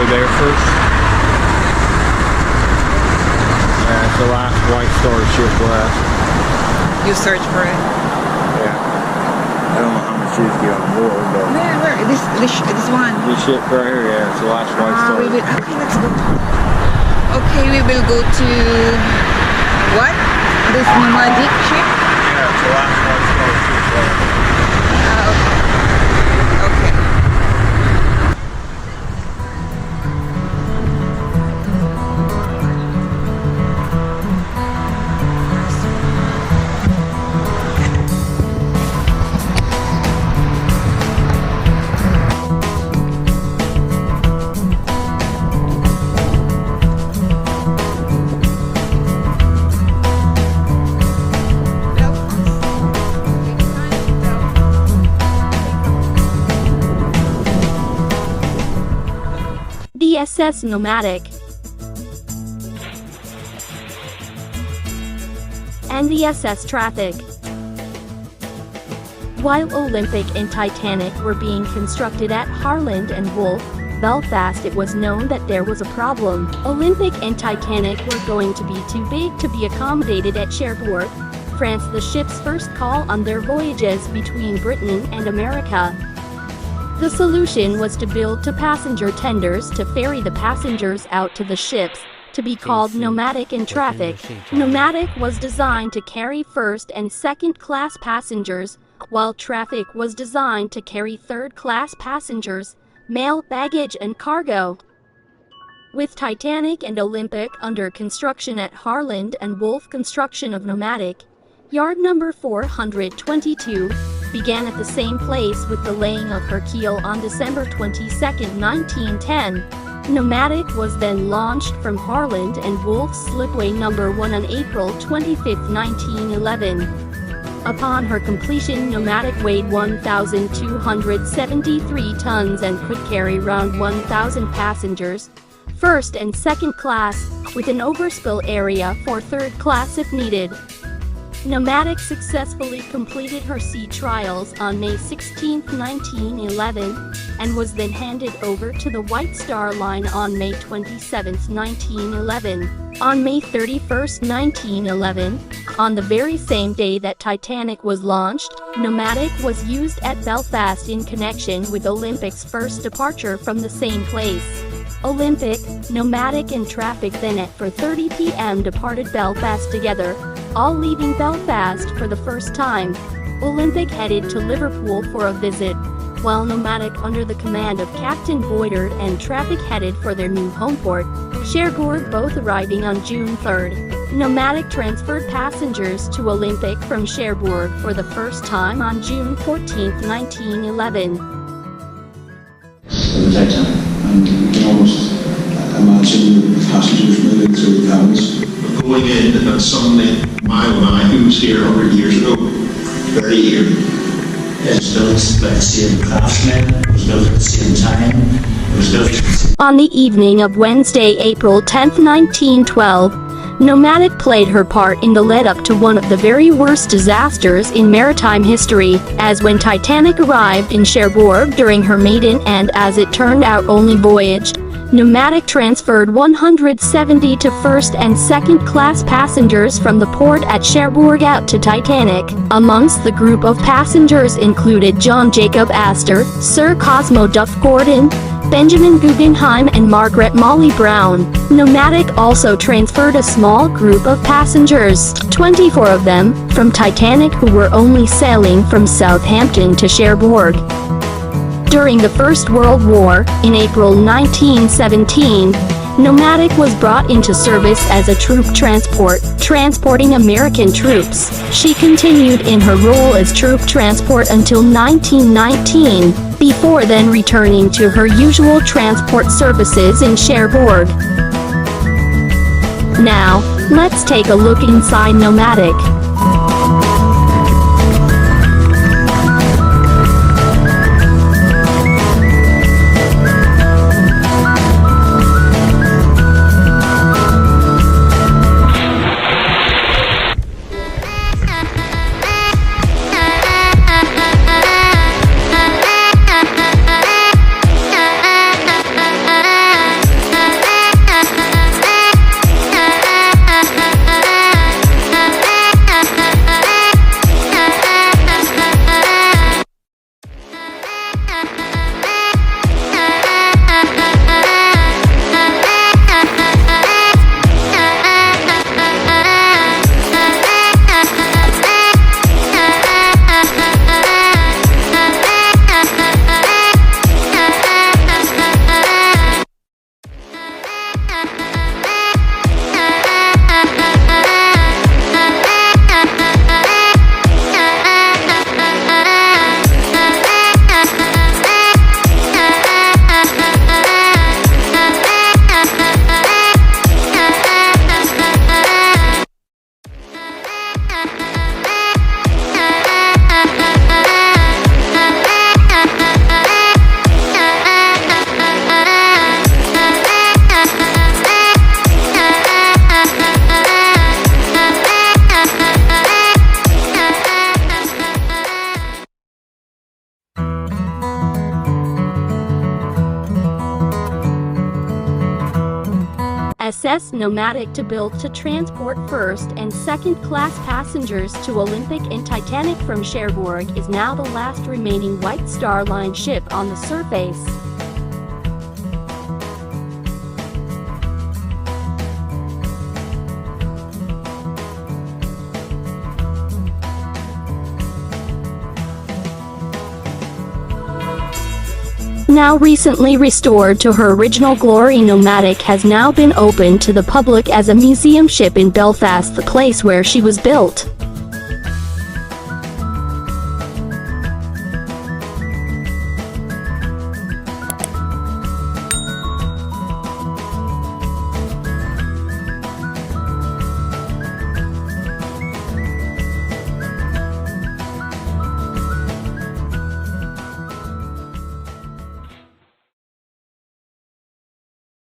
there first. Yeah, it's the last White Star ship left. You search for it. Yeah. I don't know how much is get on board, but Where? This one. this ship right here, yeah, it's the last White Star. Okay, let's go. Okay, we will go to what? This Nomadic ship? Yeah, it's the last White Star ship left. Okay. The SS Nomadic and the SS Traffic. While Olympic and Titanic were being constructed at Harland and Wolff, Belfast, it was known that there was a problem. Olympic and Titanic were going to be too big to be accommodated at Cherbourg, France, the ship's first call on their voyages between Britain and America. The solution was to build two passenger tenders to ferry the passengers out to the ships, to be called Nomadic and Traffic. Nomadic was designed to carry first and second class passengers, while Traffic was designed to carry third class passengers, mail, baggage and cargo. With Titanic and Olympic under construction at Harland and Wolff, construction of Nomadic, yard number 422, began at the same place with the laying of her keel on December 22, 1910. Nomadic was then launched from Harland and Wolff Slipway number 1 on April 25, 1911. Upon her completion, Nomadic weighed 1,273 tons and could carry around 1,000 passengers, first and second class, with an overspill area for third class if needed. Nomadic successfully completed her sea trials on May 16, 1911, and was then handed over to the White Star Line on May 27, 1911. On May 31, 1911, on the very same day that Titanic was launched, Nomadic was used at Belfast in connection with Olympic's first departure from the same place. Olympic, Nomadic and Traffic then at 4:30 p.m. departed Belfast together, all leaving Belfast for the first time. Olympic headed to Liverpool for a visit, while Nomadic under the command of Captain Boydard and Traffic headed for their new home port, Cherbourg, both arriving on June 3rd. Nomadic transferred passengers to Olympic from Cherbourg for the first time on June 14, 1911. At the daytime, and you can almost imagine the passengers moving through the cabins. Going in, and suddenly my own eye, who was here 100 years ago, very here. It was built by the same craftsmen, it was built at the same time, it was built... On the evening of Wednesday, April 10, 1912, Nomadic played her part in the lead-up to one of the very worst disasters in maritime history, as when Titanic arrived in Cherbourg during her maiden and, as it turned out, only voyage, Nomadic transferred 170 to first and second class passengers from the port at Cherbourg out to Titanic. Amongst the group of passengers included John Jacob Astor, Sir Cosmo Duff Gordon, Benjamin Guggenheim and Margaret Molly Brown. Nomadic also transferred a small group of passengers, 24 of them, from Titanic who were only sailing from Southampton to Cherbourg. During the First World War, in April 1917, Nomadic was brought into service as a troop transport, transporting American troops. She continued in her role as troop transport until 1919, before then returning to her usual transport services in Cherbourg. Now, let's take a look inside Nomadic. USS Nomadic to build to transport first and second class passengers to Olympic and Titanic from Cherbourg, is now the last remaining White Star Line ship on the surface. Now recently restored to her original glory, Nomadic has now been opened to the public as a museum ship in Belfast, the place where she was built.